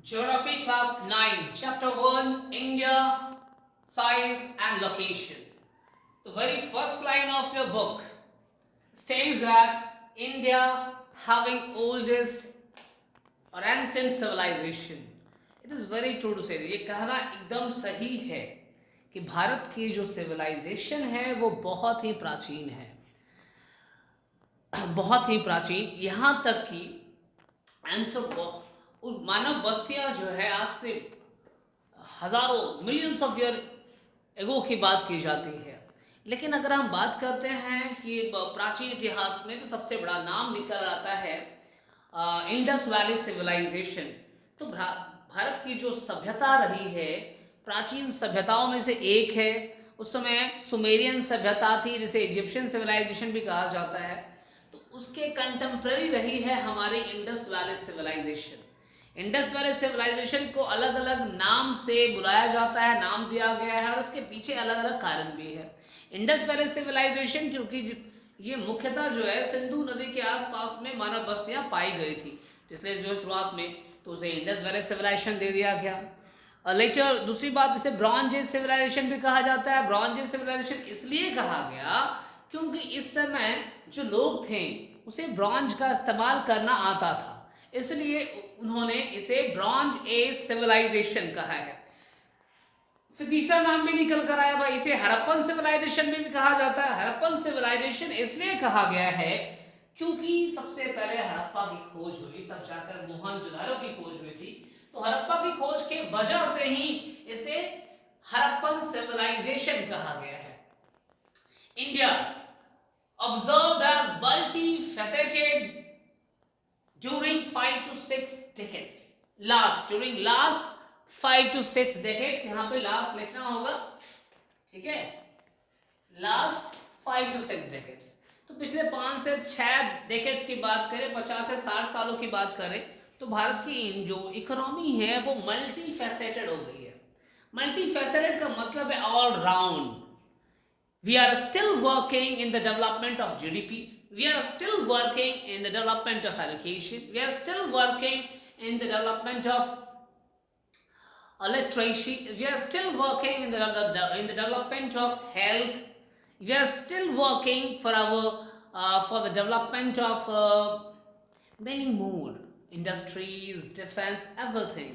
Geography Class 9, Chapter 1, India, Size and Location. The very first line of your book states that India having oldest or ancient civilization. It is very true to say. ये कहना एकदम सही है कि भारत की जो civilisation है वो बहुत ही प्राचीन है, बहुत ही प्राचीन, यहाँ तक कि मानव बस्तियां जो है आज से हजारों मिलियंस ऑफ ईयर एगो की बात की जाती है। लेकिन अगर हम बात करते हैं कि प्राचीन इतिहास में तो सबसे बड़ा नाम निकल आता है इंडस वैली सिविलाइजेशन। तो भारत की जो सभ्यता रही है प्राचीन सभ्यताओं में से एक है। उस समय सुमेरियन सभ्यता थी जिसे इजिप्शियन सिविलाइजेशन भी कहा जाता है। तो उसके कंटेम्प्रेरी रही है हमारी Indus valley civilisation. Indus valley civilisation को अलग अलग नाम से बुलाया जाता है, नाम दिया गया है और उसके पीछे अलग अलग कारण भी है। इंडस वैली सिविलाइजेशन क्योंकि ये मुख्यतः जो है सिंधु नदी के आसपास में मानव बस्तियां पाई गई थी, इसलिए जो शुरुआत में तो उसे इंडस वैली सिविलाइजेशन दे दिया गया। लेटर दूसरी बात इसे ब्रॉन्ज एज सिविलाइजेशन भी कहा जाता है। ब्रॉन्ज एज सिविलाइजेशन इसलिए कहा गया क्योंकि इस समय जो लोग थे उसे ब्रॉन्ज का इस्तेमाल करना आता था, इसलिए उन्होंने इसे ब्रॉन्ज एज सिविलाइजेशन कहा है। फिर तीसरा नाम भी निकल कर आया भाई, इसे हड़प्पन सिविलाइजेशन भी कहा जाता है। हड़प्पन सिविलाइजेशन इसलिए कहा गया है क्योंकि सबसे पहले हड़प्पा की खोज हुई, तब जाकर मोहनजोदारो की खोज हुई थी। तो हड़प्पा की खोज के वजह से ही इसे हड़प्पन सिविलाइजेशन कहा गया है। India observed as multifaceted during 5 to 6 decades. During last 5 to 6 decades, यहाँ पे लास्ट लिखना होगा, ठीक है, लास्ट 5 to 6 decades। तो पिछले 5 से 6 डेकेड्स की बात करें, 50 से 60 सालों की बात करें, तो भारत की जो इकोनॉमी है वो मल्टी फैसेटेड हो गई है। मल्टी फैसेटेड का मतलब है all round. We are still working in the development of GDP. We are still working in the development of education. We are still working in the development of literacy. We are still working in the development of health. We are still working for for the development of many more industries, defense, everything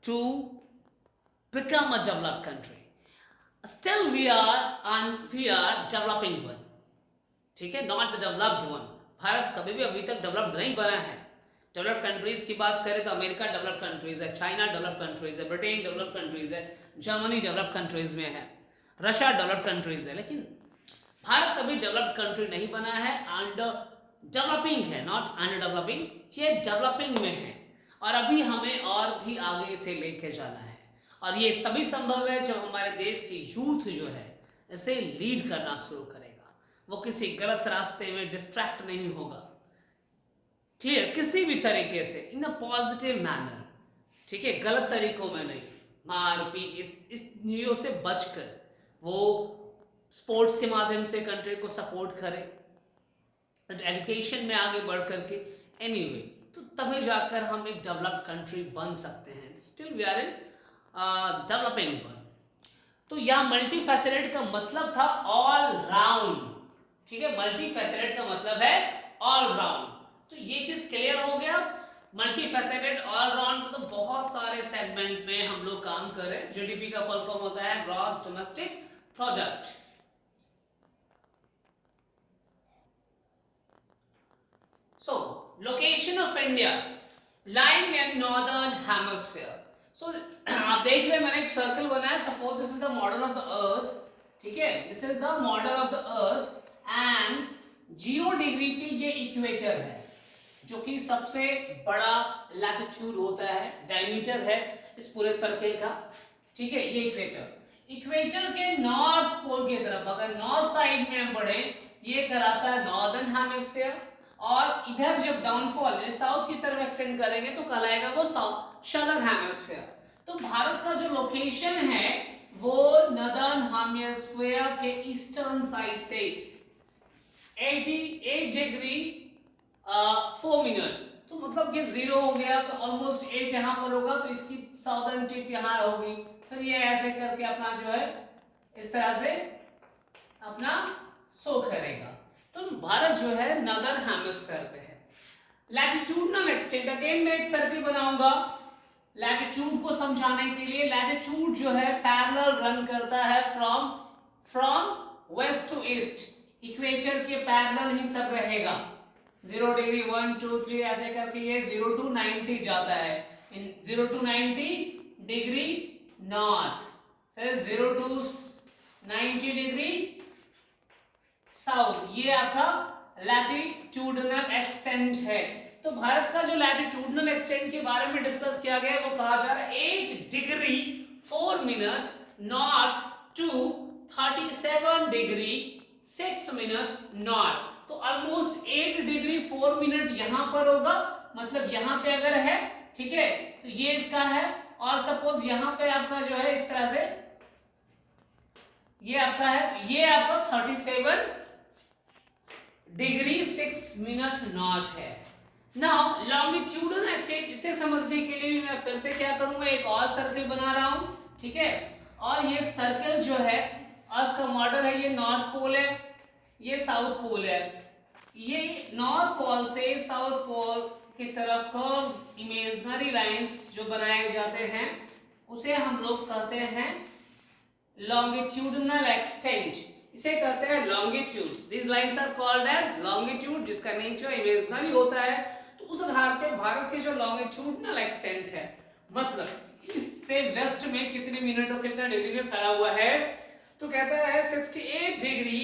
to become a developed country. Still we are developing one, ठीक है, not the developed one. Bharat कभी भी अभी तक developed नहीं बना है। Developed countries की बात करें तो अमेरिका डेवलप्ड कंट्रीज है, चाइना डेवलप्ड कंट्रीज है, ब्रिटेन डेवलप्ड कंट्रीज है, जर्मनी डेवलप्ड कंट्रीज में है, रशिया डेवलप्ड कंट्रीज है। लेकिन भारत अभी डेवलप्ड कंट्री नहीं बना है, अंडर डेवलपिंग है, नॉट अंडर डेवलपिंग, ये डेवलपिंग में है और अभी हमें और भी आगे इसे लेके जाना है। और ये तभी संभव है जब हमारे देश की यूथ जो है इसे लीड करना शुरू करेगा, वो किसी गलत रास्ते में डिस्ट्रैक्ट नहीं होगा, क्लियर, किसी भी तरीके से इन अ पॉजिटिव मैनर, ठीक है, गलत तरीकों में नहीं, मार पीट इस चीजों से बचकर वो स्पोर्ट्स के माध्यम से कंट्री को सपोर्ट करे, एजुकेशन में आगे बढ़ करके, एनीवे, तो तभी जाकर हम एक डेवलप्ड कंट्री बन सकते हैं। Still we are in developing one. तो यह मल्टी फैसेटेड का मतलब था ऑल राउंड, ठीक है, मल्टी फैसेटेड का मतलब है ऑल राउंड। तो ये चीज क्लियर हो गया। मल्टी फैसेटेड ऑल राउंड मतलब बहुत सारे सेगमेंट में हम लोग काम कर रहे हैं। जीडीपी का फुल फॉर्म होता है gross domestic product. So, location of India lying in northern hemisphere. So, आप देख रहे हैं मैंने एक सर्कल बनाया। Suppose this is the model of the earth, ठीक है, this is the model of the earth and 0 degree पे ये इक्वेटर है जो कि सबसे बड़ा लैटिट्यूड होता है, डायमीटर है इस पूरे सर्कल का, ठीक है, ये इक्वेटर। इक्वेटर के नॉर्थ पोल की तरफ अगर नॉर्थ साइड में हम बढ़े, ये कराता है नॉर्दर्न हेमिस्फीयर, और इधर जब डाउनफॉल यानी साउथ की तरफ एक्सटेंड करेंगे तो कहलाएगा वो सदर्न हेमिस्फीयर। तो भारत का जो लोकेशन है वो नॉर्दर्न हेमिस्फीयर के ईस्टर्न साइड से 88 डिग्री 4 मिनट, तो मतलब ये 0 हो गया तो ऑलमोस्ट 8 यहाँ पर होगा, तो इसकी साउदर्न टिप यहाँ होगी। फिर ये ऐसे करके अपना जो है इस तरह से अपना शो करेगा। तो भारत जो है नॉर्दर्न हेमिस्फीयर पे है। लैटिट्यूडनल एक्सटेंट, अगेन मैं एक सर्किल बनाऊंगा लैटिट्यूड को समझाने के लिए। लैटिट्यूड जो है पैरेलल रन करता है from west to east, equator के पैरेलल ही सब रहेगा। 0 डिग्री 1 2 3 ऐसे करके ये 0 टू 90 जाता है। इन 0 टू 90 डिग्री नॉर्थ, फिर 0 टू 90 डिग्री साउथ, ये आपका लैटिट्यूडनल एक्सटेंट है। तो भारत का जो लैटिट्यूडनल एक्सटेंट के बारे में डिस्कस किया गया है वो कहा जा रहा है 8 degree 4 minute north to 37 degree 6 minute north. तो ऑलमोस्ट 8 डिग्री 4 मिनट यहां पर होगा, मतलब यहां पे अगर है, ठीक है, तो ये इसका है। और सपोज यहां पे आपका जो है इस तरह से ये आपका है, तो ये आपका 37 डिग्री 6 मिनट नॉर्थ है। नाउ लॉन्गिट्यूडनल एक्सटेंट, इसे समझने के लिए भी मैं फिर से क्या करूंगा, एक और सर्कल बना रहा हूं, ठीक है। और ये सर्कल जो है अर्थ का मॉडल है, ये नॉर्थ पोल है, ये साउथ पोल है। ये नॉर्थ पोल से साउथ पोल की तरफ कर्व इमेजिनरी लाइंस जो बनाए जाते हैं उसे हम लोग कहते हैं लॉन्गिट्यूडनल एक्सटेंट, इसे कहते हैं longitudes. This lines are called as longitude, जिसका नेचर इमेजिनरी होता है। तो उस आधार पे भारत के जो लॉन्गिट्यूडनल एक्सटेंट है, मतलब इससे वेस्ट में कितने मिनट और कितना डिग्री में फैला हुआ है, तो कहता है 68 डिग्री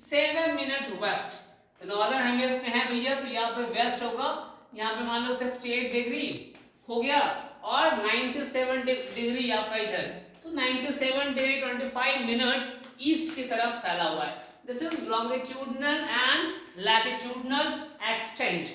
7 मिनट वेस्ट। तो नॉर्दर्न हेमिस्फीयर में है भैया, तो यहाँ पे वेस्ट होगा, यहाँ पे मान लो 68 डिग्री हो गया, और 97 डिग्री आपका इधर, तो 97 डिग्री 25 मिनट ईस्ट की तरफ फैला हुआ है। This is longitudinal and latitudinal extent.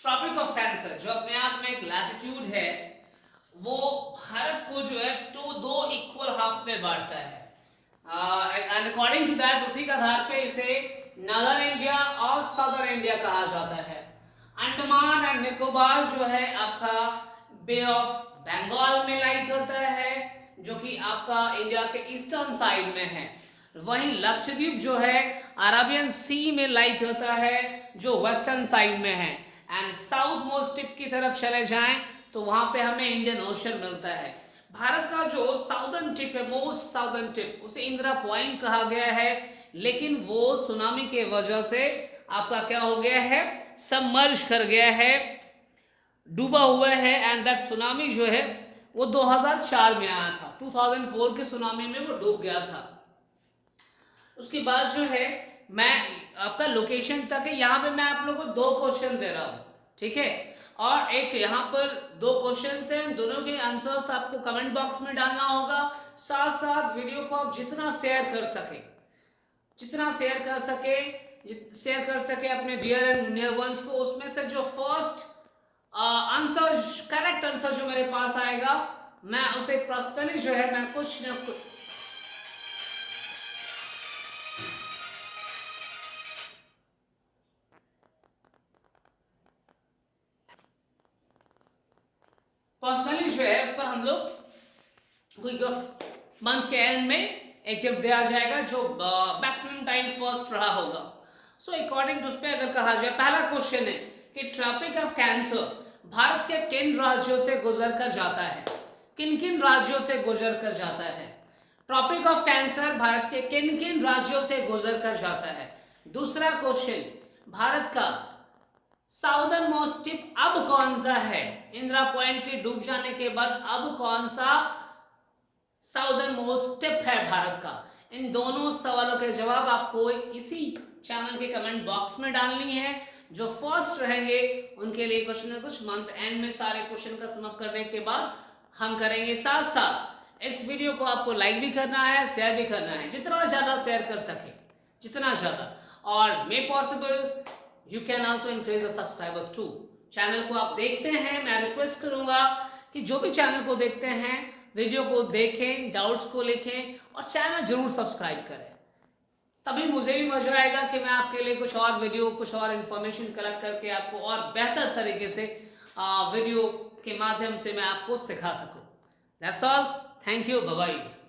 Tropic of cancer जो अपने आप में एक लैटिट्यूड है, वो भारत को जो है तो दो इक्वल हाफ में बांटता है। एंड अकॉर्डिंग टू दैट, उसी के आधार पे इसे नॉर्दर्न इंडिया और सदर्न इंडिया कहा जाता है। अंडमान एंड निकोबार जो है आपका बे ऑफ बंगाल में लाई करता है, जो कि आपका इंडिया के ईस्टर्न साइड में है। वहीं लक्षद्वीप जो है अरेबियन सी में लाई करता है, जो वेस्टर्न साइड में है। एंड साउथ मोस्ट टिप की तरफ चले जाएं तो वहां पे हमें इंडियन ओशन मिलता है। भारत का जो साउदर्न टिप है, मोस्ट साउदर्न टिप, उसे इंदिरा पॉइंट कहा गया है, लेकिन वो सुनामी के वजह से आपका क्या हो गया है, सबमर्ज कर गया है, डूबा हुआ है। एंड दैट सुनामी जो है वो 2004 में आया था, 2004 के सुनामी में वो डूब गया था। उसके बाद जो है मैं आपका लोकेशन तक है, यहाँ पे मैं आप लोगों को 2 क्वेश्चन दे रहा हूँ, ठीक है, और एक यहाँ पर 2 क्वेश्चन हैं, दोनों के आंसर्स आपको कमेंट बॉक्स में डालना होगा। साथ साथ वीडियो को आप जितना शेयर कर सके, जितना शेयर कर सके अपने डियर एंड नियर वंस को, उसमें से जो फर्स्ट आंसर, करेक्ट आंसर जो मेरे पास आएगा, मैं उसे पर्सनली जो है मैं कुछ न कुछ पर्सनली जो है उस पर हम लोग कोई गिफ्ट मंथ के एंड में एक गिफ्ट दिया जाएगा, जो मैक्सिमम टाइम फर्स्ट रहा होगा। सो अकॉर्डिंग टू उस पर अगर कहा जाए, पहला क्वेश्चन है कि ट्रॉपिक ऑफ कैंसर भारत के किन राज्यों से गुजर कर जाता है, किन किन राज्यों से गुजर कर जाता है। ट्रॉपिक ऑफ कैंसर भारत के किन किन राज्यों से गुजर कर जाता है। दूसरा क्वेश्चन, भारत का साउदर्न मोस्ट टिप अब कौन सा है, इंदिरा पॉइंट के डूब जाने के बाद अब कौन सा साउदर्न मोस्ट टिप है भारत का। इन दोनों सवालों के जवाब आपको इसी चैनल के कमेंट बॉक्स में डालनी है। जो फर्स्ट रहेंगे उनके लिए कुछ ना कुछ मंथ एंड में सारे क्वेश्चन का समाप्त करने के बाद हम करेंगे। साथ साथ इस वीडियो को आपको लाइक भी करना है, शेयर भी करना है, जितना ज़्यादा शेयर कर सके जितना ज़्यादा, और may possible you can also increase the subscribers too. Channel को आप देखते हैं, मैं रिक्वेस्ट करूंगा कि जो भी चैनल को देखते हैं वीडियो को देखें, डाउट्स को लिखें और चैनल जरूर सब्सक्राइब करें, तभी मुझे भी मजा आएगा कि मैं आपके लिए कुछ और वीडियो, कुछ और इन्फॉर्मेशन कलेक्ट करके आपको और बेहतर तरीके से वीडियो के माध्यम से मैं आपको सिखा सकूं। That's all, thank you, bye bye.